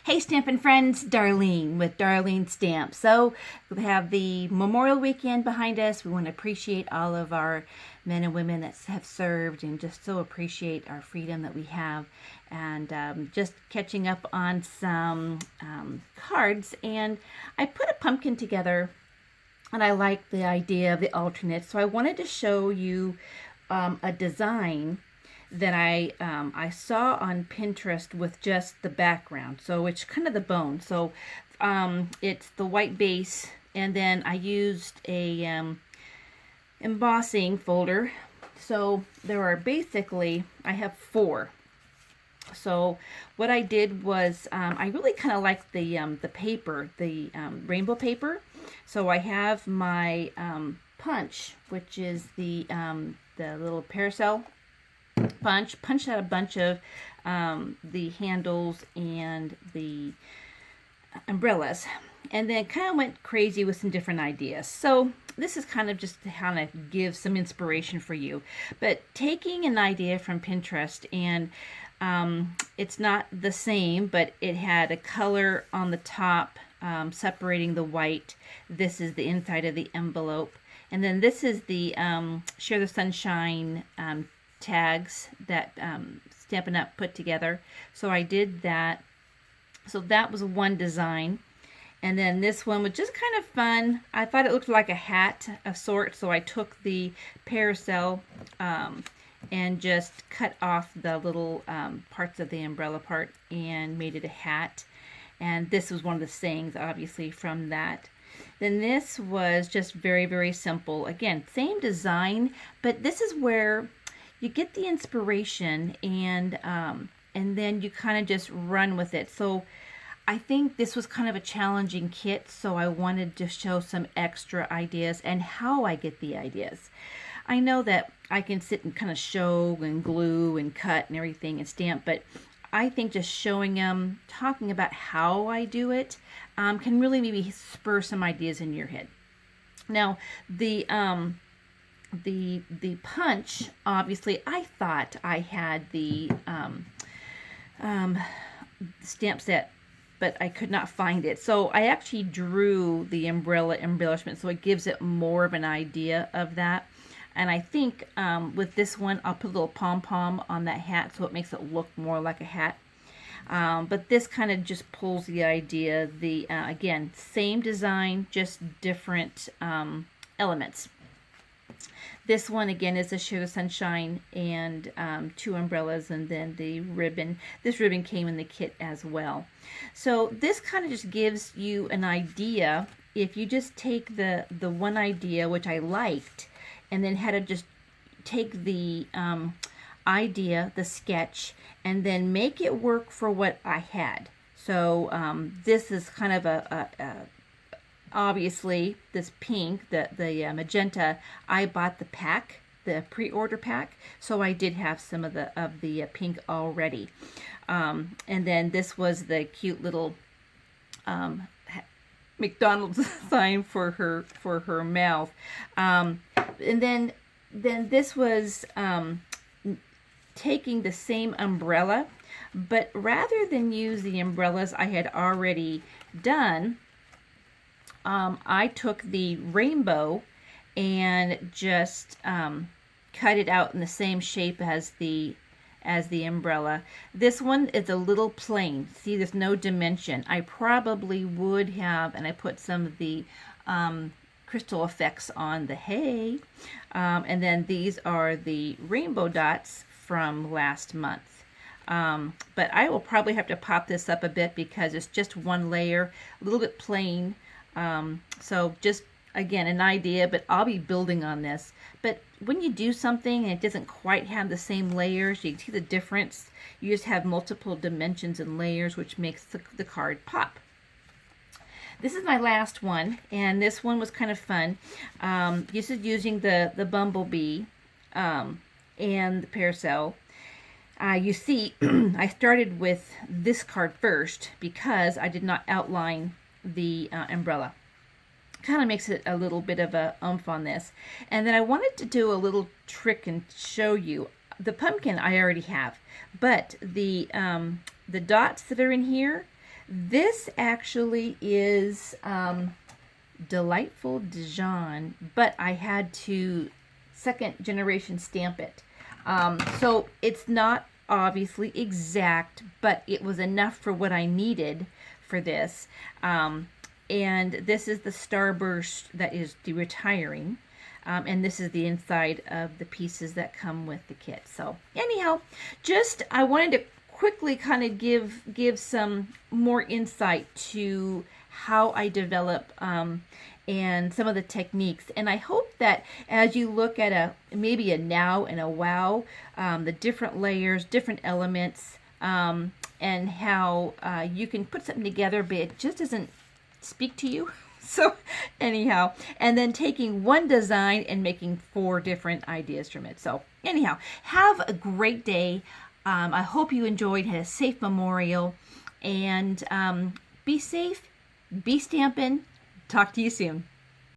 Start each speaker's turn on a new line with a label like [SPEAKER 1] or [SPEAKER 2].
[SPEAKER 1] Hey Stampin' Friends, Darlene with Darlene Stamp. So we have the Memorial Weekend behind us. We want to appreciate all of our men and women that have served and just so appreciate our freedom that we have. And just catching up on some cards. And I put a pumpkin together and I like the idea of the alternate. So I wanted to show you a design that I saw on Pinterest with just the background. So it's kind of the bone. So it's the white base, and then I used a embossing folder. So there are basically, I have 4. So what I did was I really kind of like the paper, the rainbow paper. So I have my punch, which is the little parasol punched out a bunch of the handles and the umbrellas, and then kind of went crazy with some different ideas. So this is kind of just to kind of give some inspiration for you, but taking an idea from Pinterest, and it's not the same, but it had a color on the top separating the white. This is the inside of the envelope, and then this is the Share the Sunshine tags that Stampin' Up! Put together. So I did that. So that was one design. And then this one was just kind of fun. I thought it looked like a hat of sorts, so I took the parasol and just cut off the little parts of the umbrella part and made it a hat. And this was one of the sayings, obviously, from that. Then this was just very, very simple. Again, same design, but this is where you get the inspiration and then you kind of just run with it. So I think this was kind of a challenging kit, so I wanted to show some extra ideas and how I get the ideas. I know that I can sit and kind of show and glue and cut and everything and stamp, but I think just showing them, talking about how I do it, can really maybe spur some ideas in your head. Now, the punch, obviously, I thought I had the stamp set, but I could not find it. So I actually drew the umbrella embellishment, so it gives it more of an idea of that. And I think with this one, I'll put a little pom-pom on that hat so it makes it look more like a hat. But this kind of just pulls the idea, again, same design, just different elements. This one, again, is a Share the Sunshine and 2 umbrellas, and then the ribbon. This ribbon came in the kit as well. So this kind of just gives you an idea. If you just take the one idea, which I liked, and then had to just take the idea, the sketch, and then make it work for what I had. So this is kind of obviously, this pink, the magenta, I bought the pack, the pre-order pack, so I did have some of the pink already. And then this was the cute little McDonald's sign for her mouth. And then this was taking the same umbrella, but rather than use the umbrellas I had already done, I took the rainbow and just cut it out in the same shape as the umbrella. This one is a little plain. See, there's no dimension. I probably would have, and I put some of the crystal effects on the hay. And then these are the rainbow dots from last month. But I will probably have to pop this up a bit because it's just one layer, a little bit plain. So just, again, an idea, but I'll be building on this. But when you do something and it doesn't quite have the same layers, you can see the difference. You just have multiple dimensions and layers, which makes the card pop. This is my last one, and this one was kind of fun. This is using the bumblebee and the parasol. You see, I started with this card first because I did not outline the umbrella. Kind of makes it a little bit of a oomph on this. And then I wanted to do a little trick and show you. The pumpkin I already have, but the dots that are in here, This actually is Delightful Dijon, but I had to second generation stamp it. So it's not obviously exact, but it was enough for what I needed for this. And this is the Starburst that is the retiring. And this is the inside of the pieces that come with the kit. So anyhow, just I wanted to quickly kind of give some more insight to how I develop and some of the techniques. And I hope that as you look at maybe a now and a wow, the different layers, different elements, and how you can put something together, but it just doesn't speak to you. So anyhow, and then taking one design and making 4 different ideas from it. So anyhow, have a great day. I hope you enjoyed, had a safe memorial, and be safe, be stamping. Talk to you soon.